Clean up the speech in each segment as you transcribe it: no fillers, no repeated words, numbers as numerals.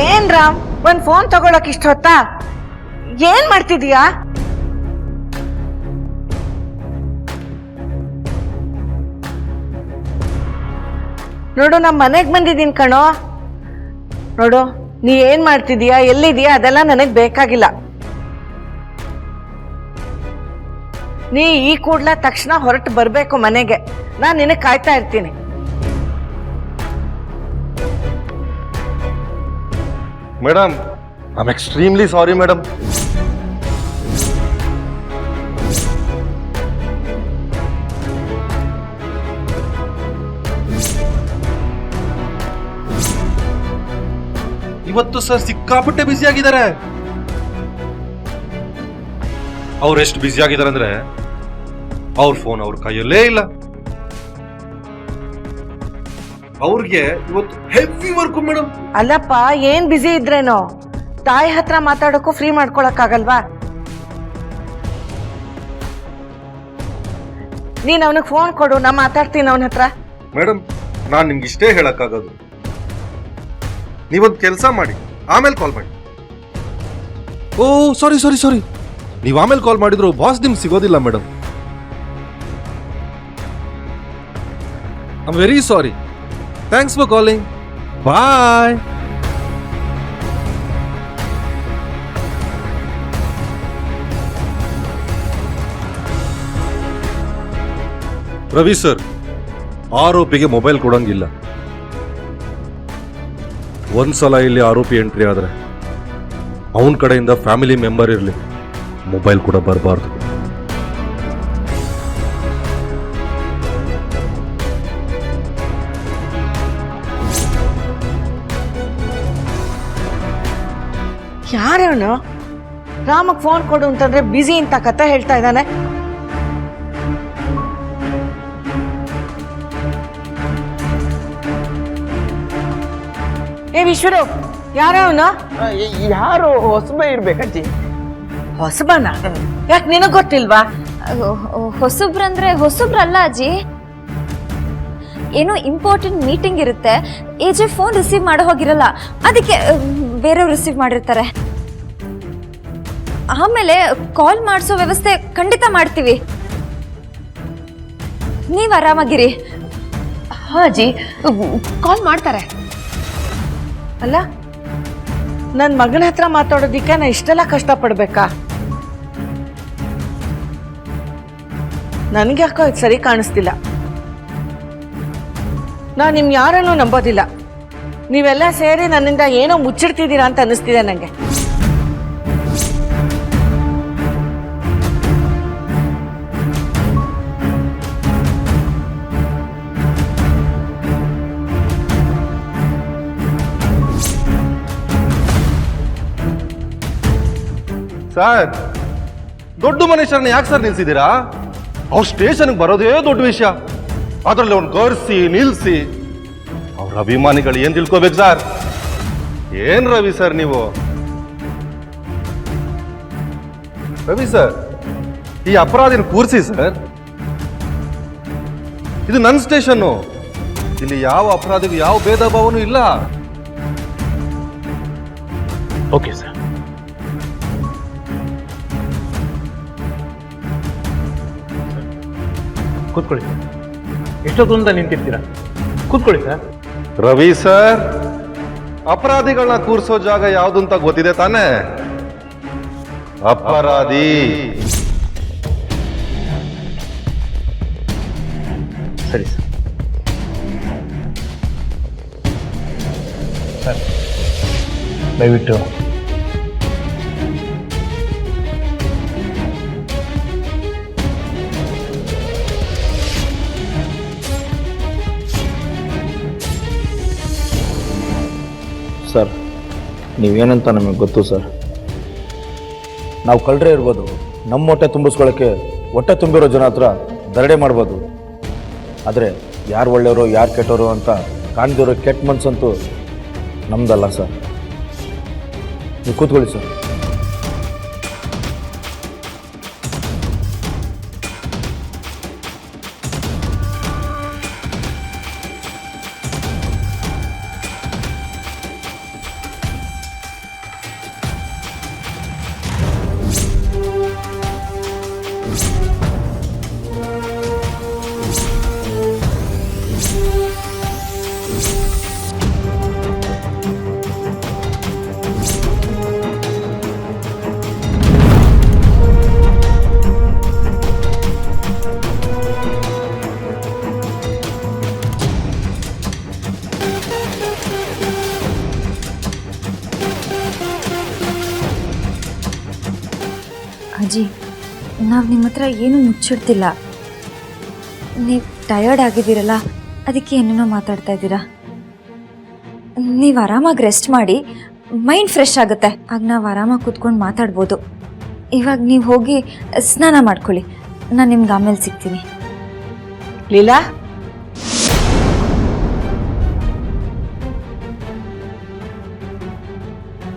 ಏನ್ ರಾಮ್, ಒಂದ್ ಫೋನ್ ತಗೊಳಕ್ ಇಷ್ಟ ಹೊತ್ತಾ? ಏನ್ ಮಾಡ್ತಿದೀಯಾ? ನೋಡು, ನಮ್ ಮನೆಗ್ ಬಂದಿದ್ದೀನಿ ಕಣೋ. ನೋಡು, ನೀ ಏನ್ ಮಾಡ್ತಿದೀಯಾ, ಎಲ್ಲಿದೀಯಾ ಅದೆಲ್ಲ ನನಗ್ ಬೇಕಾಗಿಲ್ಲ. ನೀ ಈ ಕೂಡ್ಲ ತಕ್ಷಣ ಹೊರಟು ಬರ್ಬೇಕು ಮನೆಗೆ. ನಾನ್ ನಿನಗ್ ಕಾಯ್ತಾ ಇರ್ತೀನಿ. Madam, I am extremely sorry madam. ಇವತ್ತು ಸರ್ ಸಿಕ್ಕಾಪಟ್ಟೆ ಬ್ಯುಸಿ ಆಗಿದ್ದಾರೆ. ಅವ್ರು ಎಷ್ಟು ಬ್ಯುಸಿ ಆಗಿದ್ದಾರೆ ಅಂದ್ರೆ ಅವ್ರ ಫೋನ್ ಅವ್ರ ಕೈಯಲ್ಲೇ ಇಲ್ಲ. ಅವ್ರಿಗೆ ಇವತ್ತು ಹೆವಿ ವರ್ಕ್ ಮೇಡಮ್. ಅಲ್ಲಪ್ಪ, ಏನ್ ಬ್ಯುಸಿ ಇದ್ರೇನೋ ತಾಯಿ ಹತ್ರ ಮಾತಾಡೋಕ್ಕೂ ಫ್ರೀ ಮಾಡ್ಕೊಳಕ್ಕಾಗಲ್ವಾ? ನೀನ್ ಅವನಿಗೆ ಫೋನ್ ಕೊಡು, ನಾ ಮಾತಾಡ್ತೀನಿ ಅವನ ಹತ್ರ. ಮೇಡಮ್, ನಾನ್ ನಿಮ್ಗೆ ಇಷ್ಟೇ ಹೇಳಕ್ಕಾಗೋದು, ನೀವೊಂದು ಕೆಲಸ ಮಾಡಿ, ಆಮೇಲೆ ಕಾಲ್ ಮಾಡಿ. ಓ ಸಾರಿ ಸಾರಿ ಸಾರಿ, ನೀವು ಆಮೇಲೆ ಕಾಲ್ ಮಾಡಿದ್ರು ಬಾಸ್ ನಿಮ್ಗೆ ಸಿಗೋದಿಲ್ಲ madam. I am very sorry. Thanks for calling. Bye. Ravi sir, ಆರೋಪಿಗೆ ಮೊಬೈಲ್ ಕೊಡಂಗಿಲ್ಲ. ಒಂದ್ಸಲ ಇಲ್ಲಿ ಆರೋಪಿ ಎಂಟ್ರಿ ಆದ್ರೆ ಅವನ ಕಡೆಯಿಂದ ಫ್ಯಾಮಿಲಿ ಮೆಂಬರ್ ಇರಲಿ, ಮೊಬೈಲ್ ಕೂಡ ಬರಬಾರ್ದು. ಯಾರವನು? ರಾಮಗ್ ಫೋನ್ ಕೊಡು ಅಂತಂದ್ರೆ ಬಿಸಿ ಅಂತ ಕತೆ ಹೇಳ್ತಾ ಇದ್ದಾನೆ. ಏ ವಿಶ್ವರು, ಯಾರವನು? ಯಾರು ಹೊಸಬ ಇರ್ಬೇಕಜ್ಜಿ. ಹೊಸಬನ? ಯಾಕೆ ನಿನಗ್ ಗೊತ್ತಿಲ್ವಾ? ಹೊಸಬ್ರಂದ್ರೆ ಹೊಸಬ್ರಲ್ಲ ಅಜ್ಜಿ. ಏನೋ ಇಂಪಾರ್ಟೆಂಟ್ ಮೀಟಿಂಗ್ ಇರುತ್ತೆ, ಎಜೆ ಫೋನ್ ರಿಸೀವ್ ಮಾಡೋ ಹೋಗಿರಲ್ಲ, ಅದಕ್ಕೆ ಬೇರೆಯವ್ರು ರಿಸೀವ್ ಮಾಡಿರ್ತಾರೆ. ಆಮೇಲೆ ಕಾಲ್ ಮಾಡಿಸೋ ವ್ಯವಸ್ಥೆ ಖಂಡಿತ ಮಾಡ್ತೀವಿ, ನೀವು ಆರಾಮಾಗಿರಿ. ಹಾ ಅಜ್ಜಿ, ಕಾಲ್ ಮಾಡ್ತಾರೆ. ಅಲ್ಲ, ನನ್ ಮಗನ ಹತ್ರ ಮಾತಾಡೋದಿಕ್ಕೆ ನಾ ಇಷ್ಟೆಲ್ಲ ಕಷ್ಟಪಡ್ಬೇಕಾ? ನನ್ಗೆ ಯಾಕೋ ಇದು ಸರಿ ಕಾಣಿಸ್ತಿಲ್ಲ. ನಾ ನಿಮ್ ಯಾರನ್ನೂ ನಂಬೋದಿಲ್ಲ. ನೀವೆಲ್ಲ ಸೇರಿ ನನ್ನಿಂದ ಏನೋ ಮುಚ್ಚಿಡ್ತಿದ್ದೀರಾ ಅಂತ ಅನ್ನಿಸ್ತಿದೆ ನಂಗೆ. ಸರ್, ದೊಡ್ಡ ಮನುಷ್ಯರನ್ನ ಯಾಕೆ ಸರ್ ನಿಲ್ಸಿದ್ದೀರಾ? ಅವ್ರ ಸ್ಟೇಷನ್ಗೆ ಬರೋದೇ ದೊಡ್ಡ ವಿಷಯ, ಅದರಲ್ಲಿ ಅವ್ನು ಕರ್ಸಿ ನಿಲ್ಸಿ ಅವ್ರ ಅಭಿಮಾನಿಗಳು ಏನ್ ತಿಳ್ಕೋಬೇಕು ಸರ್? ಏನ್ ರವಿ ಸರ್ ನೀವು? ರವಿ ಸರ್, ಈ ಅಪರಾಧಿನ ಕೂರಿಸಿ ಸರ್. ಇದು ನನ್ನ ಸ್ಟೇಷನ್ನು, ಇಲ್ಲಿ ಯಾವ ಅಪರಾಧಿಗೂ ಯಾವ ಭೇದ ಭಾವನೂ ಇಲ್ಲ. Okay sir. ಕೂತ್ಕೊಳ್ಳಿ ಸರ್. ಎಷ್ಟೊತ್ತಂತ ನಿಂತಿರ್ತೀರಾ? ಕೂತ್ಕೊಳ್ಳಿ ಸರ್. ರವಿ ಸರ್, ಅಪರಾಧಿಗಳನ್ನ ಕೂರಿಸೋ ಜಾಗ ಯಾವುದು ಅಂತ ಗೊತ್ತಿದೆ ತಾನೇ? ಅಪರಾಧಿ. ಸರಿ ಸರ್. ಸರ್, ದಯವಿಟ್ಟು ಸರ್, ನೀವೇನಂತ ನಮಗೆ ಗೊತ್ತು ಸರ್. ನಾವು ಕಳ್ಳರೇ ಇರ್ಬೋದು, ನಮ್ಮ ಹೊಟ್ಟೆ ತುಂಬಿಸ್ಕೊಳ್ಳೋಕ್ಕೆ ಹೊಟ್ಟೆ ತುಂಬಿರೋ ಜನ ಹತ್ರ ದರಡೆ ಮಾಡ್ಬೋದು. ಆದರೆ ಯಾರು ಒಳ್ಳೆಯವರು ಯಾರು ಕೆಟ್ಟವರು ಅಂತ ಕಾಣ್ದಿರೋ ಕೆಟ್ಟ ಮನ್ಸಂತೂ ನಮ್ದಲ್ಲ ಸರ್. ನೀವು ಕೂತ್ಕೊಳ್ಳಿ ಸರ್. ಅಜ್ಜಿ ನಾವು ನಿಮ್ಮ ಹತ್ರ ಏನೂ ಮುಚ್ಚಿಡ್ತಿಲ್ಲ. ನೀವು ಟಯರ್ಡ್ ಆಗಿದ್ದೀರಲ್ಲ, ಅದಕ್ಕೆ ಏನೇನೋ ಮಾತಾಡ್ತಾ ಇದ್ದೀರಾ. ನೀವು ಆರಾಮಾಗಿ ರೆಸ್ಟ್ ಮಾಡಿ, ಮೈಂಡ್ ಫ್ರೆಶ್ ಆಗುತ್ತೆ. ಆಗ ನಾವು ಆರಾಮಾಗಿ ಕೂತ್ಕೊಂಡು ಮಾತಾಡ್ಬೋದು. ಇವಾಗ ನೀವು ಹೋಗಿ ಸ್ನಾನ ಮಾಡ್ಕೊಳ್ಳಿ, ನಾನು ನಿಮ್ಗೆ ಆಮೇಲೆ ಸಿಗ್ತೀನಿ. ಲೀಲಾ,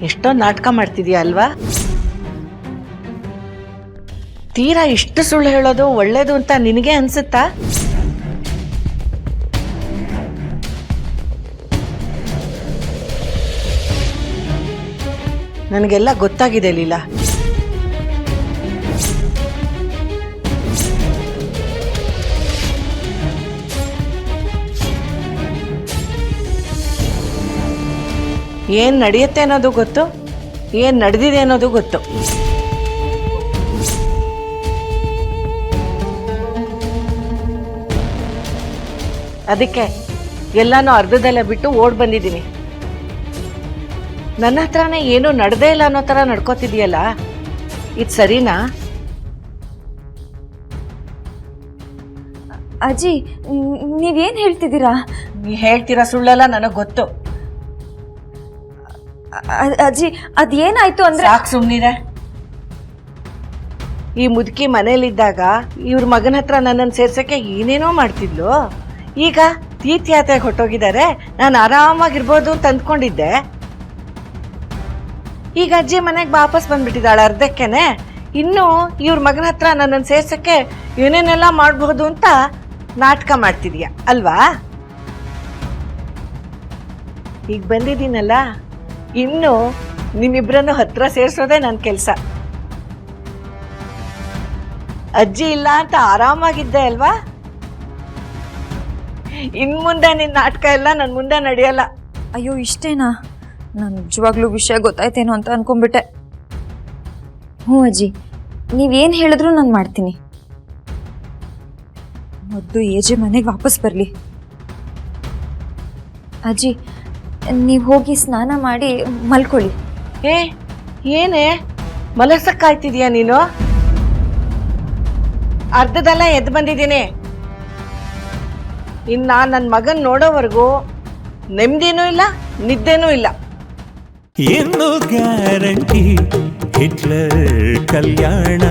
ಎಷ್ಟೋ ನಾಟಕ ಮಾಡ್ತಿದ್ಯಾ ಅಲ್ವಾ? ತೀರಾ ಇಷ್ಟು ಸುಳ್ಳು ಹೇಳೋದು ಒಳ್ಳೇದು ಅಂತ ನಿನಗೆ ಅನ್ಸುತ್ತಾ? ನನಗೆಲ್ಲ ಗೊತ್ತಾಗಿದೆ ಲೀಲಾ. ಏನ್ ನಡೆಯುತ್ತೆ ಅನ್ನೋದು ಗೊತ್ತು, ಏನ್ ನಡೆದಿದೆ ಅನ್ನೋದು ಗೊತ್ತು. ಅದಕ್ಕೆ ಎಲ್ಲಾನು ಅರ್ಧದಲ್ಲೇ ಬಿಟ್ಟು ಓಡ್ ಬಂದಿದ್ದೀನಿ. ನನ್ನ ಹತ್ರನೇ ಏನೂ ನಡೆದೇ ಇಲ್ಲ ಅನ್ನೋ ಥರ ನಡ್ಕೋತಿದ್ಯಲ್ಲ, ಇದು ಸರಿನಾ? ಅಜ್ಜಿ, ನೀವೇನು ಹೇಳ್ತಿದ್ದೀರಾ? ನೀ ಹೇಳ್ತಿರೋ ಸುಳ್ಳೆಲ್ಲ ನನಗೆ ಗೊತ್ತು. ಅಜ್ಜಿ, ಅದೇನಾಯ್ತು ಅಂದ್ರೆ... ಸಾಕು ಸುಮ್ಮನಿರೆ. ಈ ಮುದುಕಿ ಮನೇಲಿದ್ದಾಗ ಇವ್ರ ಮಗನ ಹತ್ರ ನನ್ನನ್ನು ಸೇರ್ಸಕ್ಕೆ ಏನೇನೋ ಮಾಡ್ತಿದ್ಲು. ಈಗ ತೀರ್ಥಯಾತ್ರೆಗೆ ಹೊಟ್ಟೋಗಿದ್ದಾರೆ, ನಾನು ಆರಾಮಾಗಿರ್ಬೋದು ಅಂತ ಅಂದ್ಕೊಂಡಿದ್ದೆ. ಈಗ ಅಜ್ಜಿ ಮನೆಗೆ ವಾಪಸ್ ಬಂದ್ಬಿಟ್ಟಿದ್ದಾಳೆ ಅರ್ಧಕ್ಕೆನೆ. ಇನ್ನು ಇವ್ರ ಮಗನ ಹತ್ರ ನನ್ನನ್ನು ಸೇರ್ಸಕ್ಕೆ ಏನೇನೆಲ್ಲ ಮಾಡಬಹುದು ಅಂತ ನಾಟಕ ಮಾಡ್ತಿದ್ಯಾ ಅಲ್ವಾ? ಈಗ ಬಂದಿದ್ದೀನಲ್ಲ, ಇನ್ನು ನಿಮ್ಮಿಬ್ಬರನ್ನು ಹತ್ರ ಸೇರಿಸೋದೇ ನನ್ನ ಕೆಲಸ. ಅಜ್ಜಿ ಇಲ್ಲ ಅಂತ ಆರಾಮಾಗಿದ್ದೆ ಅಲ್ವಾ? ಇನ್ ಮುಂದೆ ನಿನ್ನ ನಾಟಕ ಎಲ್ಲ ನನ್ನ ಮುಂದೆ ನಡೆಯಲ್ಲ. ಅಯ್ಯೋ, ಇಷ್ಟೇನಾ? ನಾನು ನಿಜವಾಗ್ಲೂ ವಿಷಯ ಗೊತ್ತಾಯ್ತೇನೋ ಅಂತ ಅನ್ಕೊಂಡ್ಬಿಟ್ಟೆ. ಹ್ಞೂ ಅಜ್ಜಿ, ನೀವೇನು ಹೇಳಿದ್ರು ನಾನು ಮಾಡ್ತೀನಿ. ಮೊದಲು ಏಜೆ ಮನೆಗೆ ವಾಪಸ್ ಬರಲಿ. ಅಜ್ಜಿ, ನೀವು ಹೋಗಿ ಸ್ನಾನ ಮಾಡಿ ಮಲ್ಕೊಳ್ಳಿ. ಏನೇ ಮಲಸಕ್ಕಾಯ್ತಿದ್ಯಾ ನೀನು? ಅರ್ಧದಲ್ಲೇ ಎದ್ದು ಬಂದಿದ್ದೀನಿ. ಇನ್ನು ನನ್ನ ಮಗನ್ ನೋಡೋವರೆಗೂ ನೆಮ್ಮದಿನೂ ಇಲ್ಲ, ನಿದ್ದೆನೂ ಇಲ್ಲ. ಏನು ಗ್ಯಾರಂಟಿ ಹಿಟ್ಲರ್ ಕಲ್ಯಾಣ